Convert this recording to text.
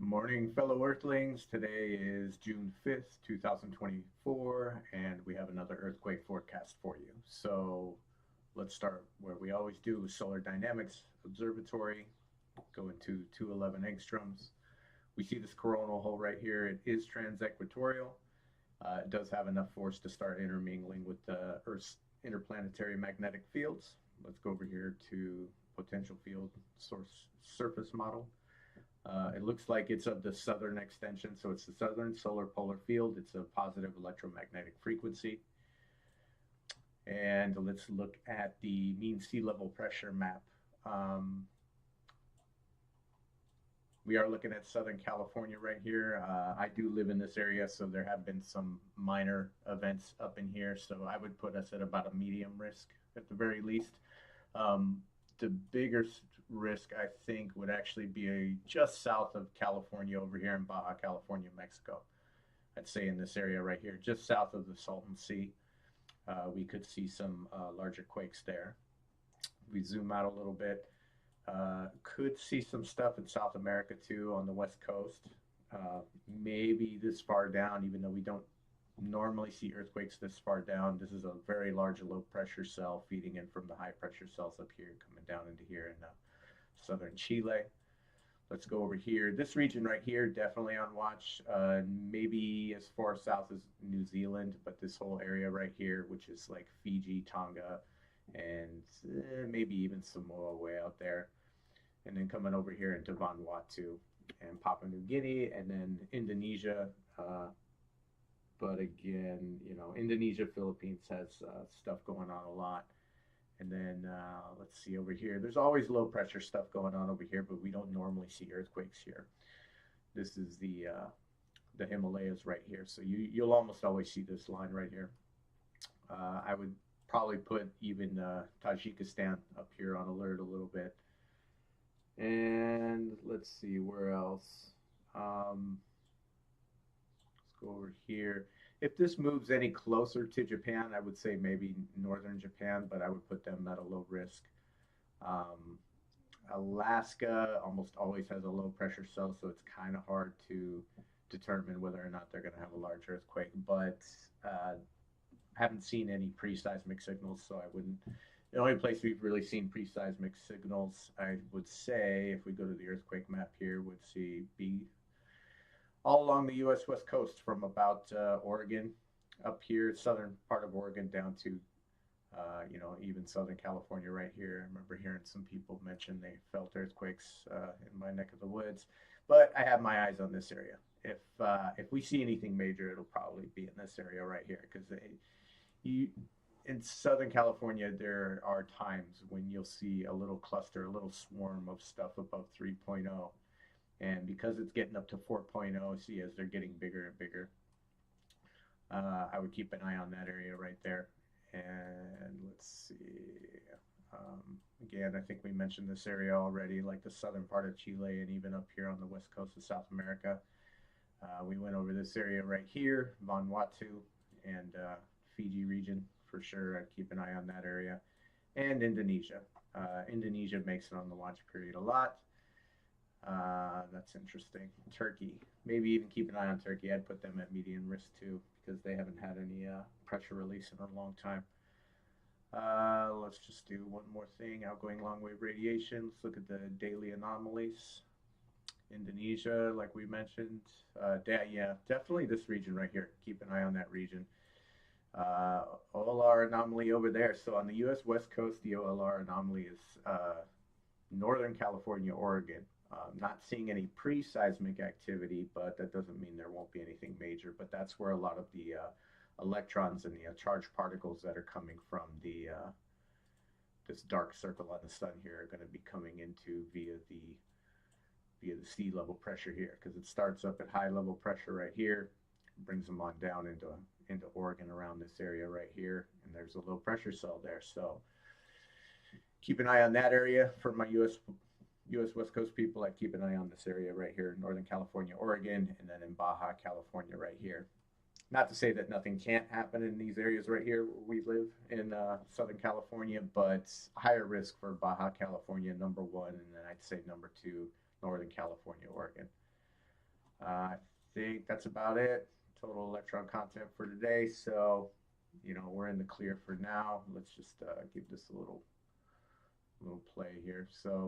Morning, fellow Earthlings. Today is June 5th, 2024, and we have another earthquake forecast for you. So let's start where we always do with Solar Dynamics Observatory, go into 211 angstroms. We see this coronal hole right here. It is transequatorial. It does have enough force to start intermingling with the Earth's interplanetary magnetic fields. Let's go over here to potential field source surface model. It looks like it's of the southern extension, so it's the southern solar polar field. It's a positive electromagnetic frequency. And let's look at the mean sea level pressure map. We are looking at Southern California right here. I do live in this area, so there have been some minor events up in here. So I would put us at about a medium risk at the very least. The biggest risk, I think, would actually be just south of California over here in Baja California, Mexico. I'd say in this area right here, just south of the Salton Sea. We could see some larger quakes there. We zoom out a little bit. Could see some stuff in South America too on the west coast. Maybe this far down, even though we don't normally see earthquakes this far down. This is a very large low pressure cell feeding in from the high pressure cells up here, coming down into here in southern Chile. Let's go over here. This region right here, definitely on watch. Maybe as far south as New Zealand, but this whole area right here, which is like Fiji, Tonga, and maybe even Samoa way out there. And then coming over here into Vanuatu and Papua New Guinea, and then Indonesia. But again, Indonesia, Philippines has stuff going on a lot. And then let's see over here. There's always low pressure stuff going on over here, but we don't normally see earthquakes here. This is the Himalayas right here. So you'll almost always see this line right here. I would probably put even Tajikistan up here on alert a little bit. And let's see where else. Go over here. If this moves any closer to Japan, I would say maybe northern Japan, but I would put them at a low risk. Alaska almost always has a low pressure cell, so it's kind of hard to determine whether or not they're going to have a large earthquake, but haven't seen any pre-seismic signals, so I wouldn't. The only place we've really seen pre-seismic signals, I would say, if we go to the earthquake map here, would be all along the U.S. West Coast from about Oregon up here, southern part of Oregon, down to, even Southern California right here. I remember hearing some people mention they felt earthquakes in my neck of the woods, but I have my eyes on this area. If we see anything major, it'll probably be in this area right here, because in Southern California, there are times when you'll see a little cluster, a little swarm of stuff above 3.0. And because it's getting up to 4.0, see, as they're getting bigger and bigger, I would keep an eye on that area right there. And let's see. Again, I think we mentioned this area already, like the southern part of Chile and even up here on the west coast of South America. We went over this area right here, Vanuatu and Fiji region for sure. I'd keep an eye on that area. And Indonesia. Indonesia makes it on the watch period a lot. That's interesting. Turkey, maybe even keep an eye on Turkey. I'd put them at medium risk too, because they haven't had any pressure release in a long time. Let's just do one more thing. Outgoing long wave radiation. Let's look at the daily anomalies. Indonesia, like we mentioned. Yeah, definitely this region right here. Keep an eye on that region. OLR anomaly over there. So on the U.S. West Coast, the OLR anomaly is Northern California, Oregon. Not seeing any pre-seismic activity, but that doesn't mean there won't be anything major. But that's where a lot of the electrons and the charged particles that are coming from this dark circle on the sun here are going to be coming into via the sea level pressure here, because it starts up at high level pressure right here, brings them on down into Oregon around this area right here, and there's a low pressure cell there. So keep an eye on that area. For my U.S. West Coast people, I'd keep an eye on this area right here, Northern California, Oregon, and then in Baja California right here. Not to say that nothing can't happen in these areas right here where we live in Southern California, but higher risk for Baja California, number one, and then I'd say number two, Northern California, Oregon. I think that's about it. Total electron content for today. So, we're in the clear for now. Let's just give this a little play here. So